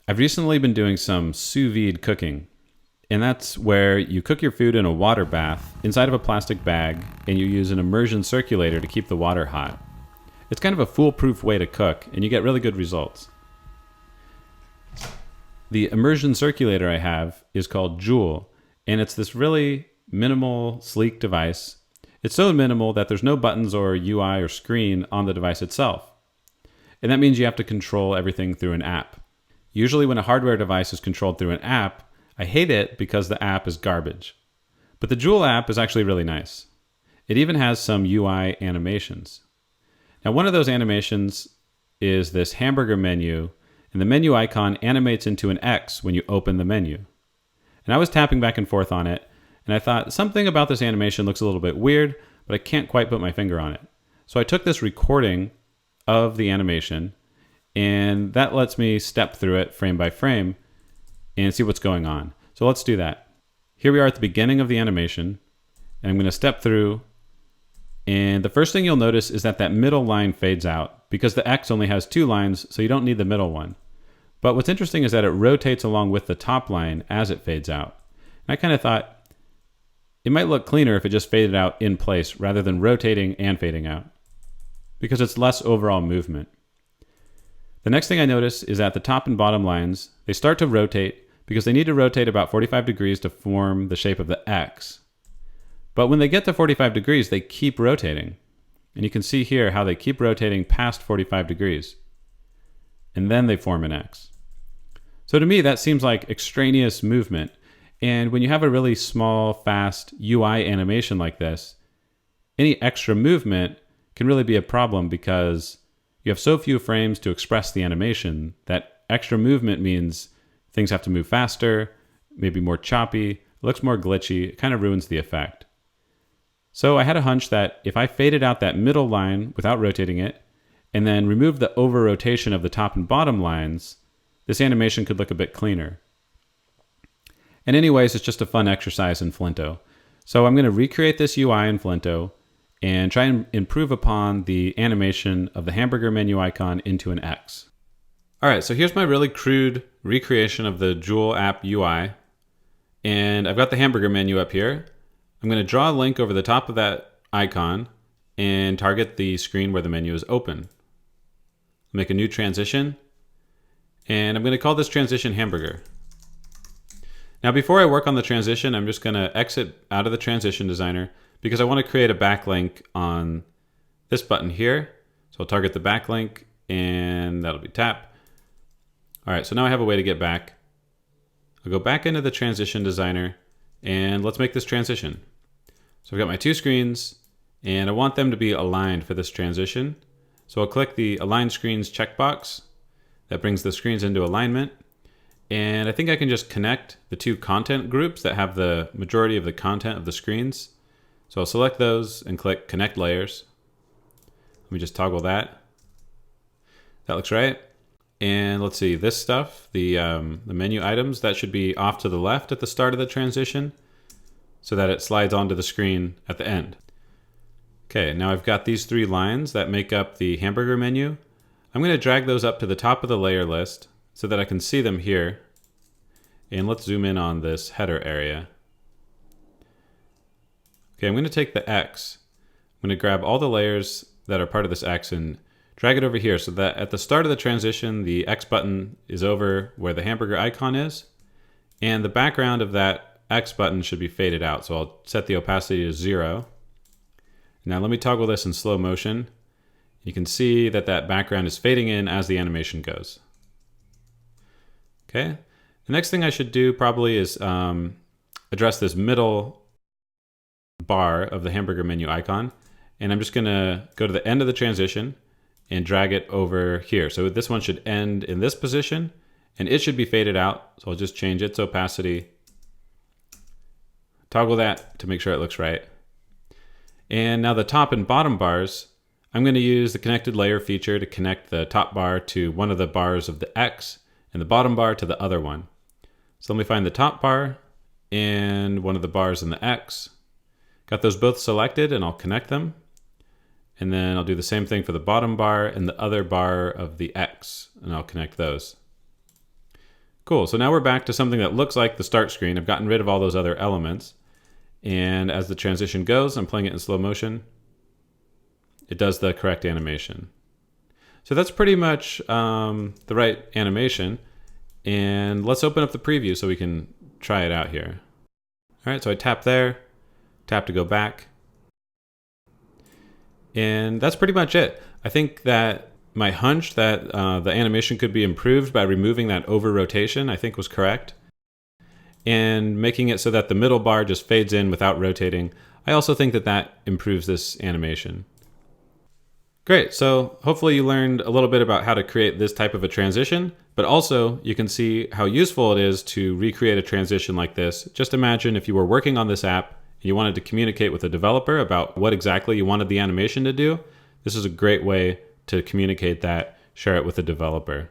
I've recently been doing some sous vide cooking, and that's where you cook your food in a water bath inside of a plastic bag, and you use an immersion circulator to keep the water hot. It's kind of a foolproof way to cook, and you get really good results. The immersion circulator I have is called Joule, and it's this really minimal, sleek device. It's so minimal that there's no buttons or UI or screen on the device itself. And that means you have to control everything through an app. Usually when a hardware device is controlled through an app, I hate it because the app is garbage. But the Joule app is actually really nice. It even has some UI animations. Now, one of those animations is this hamburger menu, and the menu icon animates into an X when you open the menu. And I was tapping back and forth on it, and I thought something about this animation looks a little bit weird, but I can't quite put my finger on it. So I took this recording of the animation, and that lets me step through it frame by frame and see what's going on. So let's do that. Here we are at the beginning of the animation, and I'm going to step through, and the first thing you'll notice is that middle line fades out because the X only has 2 lines, so you don't need the middle one. But what's interesting is that it rotates along with the top line as it fades out. And I kind of thought it might look cleaner if it just faded out in place rather than rotating and fading out, because it's less overall movement. The next thing I notice is that the top and bottom lines, they start to rotate because they need to rotate about 45 degrees to form the shape of the X. But when they get to 45 degrees, they keep rotating. And you can see here how they keep rotating past 45 degrees. And then they form an X. So to me, that seems like extraneous movement. And when you have a really small, fast UI animation like this, any extra movement can really be a problem because you have so few frames to express the animation that extra movement means things have to move faster, maybe more choppy, it looks more glitchy, it kind of ruins the effect. So I had a hunch that if I faded out that middle line without rotating it, and then removed the over rotation of the top and bottom lines, this animation could look a bit cleaner. And anyways, it's just a fun exercise in Flinto. So I'm going to recreate this UI in Flinto and try and improve upon the animation of the hamburger menu icon into an X. All right, so here's my really crude recreation of the Joule app UI. And I've got the hamburger menu up here. I'm going to draw a link over the top of that icon and target the screen where the menu is open. Make a new transition, and I'm going to call this transition hamburger. Now before I work on the transition, I'm just going to exit out of the transition designer because I want to create a backlink on this button here. So I'll target the backlink, and that'll be tap. All right, so now I have a way to get back. I'll go back into the transition designer, and let's make this transition. So I've got my 2 screens, and I want them to be aligned for this transition. So I'll click the Align Screens checkbox. That brings the screens into alignment. And I think I can just connect the 2 content groups that have the majority of the content of the screens. So I'll select those and click Connect Layers. Let me just toggle that. That looks right. And let's see, this stuff, the menu items, that should be off to the left at the start of the transition so that it slides onto the screen at the end. Okay, now I've got these 3 lines that make up the hamburger menu. I'm going to drag those up to the top of the layer list so that I can see them here. And let's zoom in on this header area. Okay, I'm going to take the X. I'm going to grab all the layers that are part of this X and drag it over here so that at the start of the transition, the X button is over where the hamburger icon is. And the background of that X button should be faded out. So I'll set the opacity to 0. Now let me toggle this in slow motion. You can see that background is fading in as the animation goes. Okay, the next thing I should do probably is address this middle bar of the hamburger menu icon. And I'm just gonna go to the end of the transition and drag it over here. So this one should end in this position, and it should be faded out. So I'll just change its opacity, toggle that to make sure it looks right. And now the top and bottom bars, I'm going to use the connected layer feature to connect the top bar to one of the bars of the X and the bottom bar to the other one. So let me find the top bar and one of the bars in the X. Got those both selected, and I'll connect them. And then I'll do the same thing for the bottom bar and the other bar of the X, and I'll connect those. Cool. So now we're back to something that looks like the start screen. I've gotten rid of all those other elements. And as the transition goes, I'm playing it in slow motion. It does the correct animation. So that's pretty much the right animation. And let's open up the preview so we can try it out here. All right, so I tap there, tap to go back. And that's pretty much it. I think that my hunch that the animation could be improved by removing that over rotation, I think was correct. And making it so that the middle bar just fades in without rotating. I also think that that improves this animation. Great, so hopefully you learned a little bit about how to create this type of a transition, but also you can see how useful it is to recreate a transition like this. Just imagine if you were working on this app and you wanted to communicate with a developer about what exactly you wanted the animation to do. This is a great way to communicate that, share it with a developer.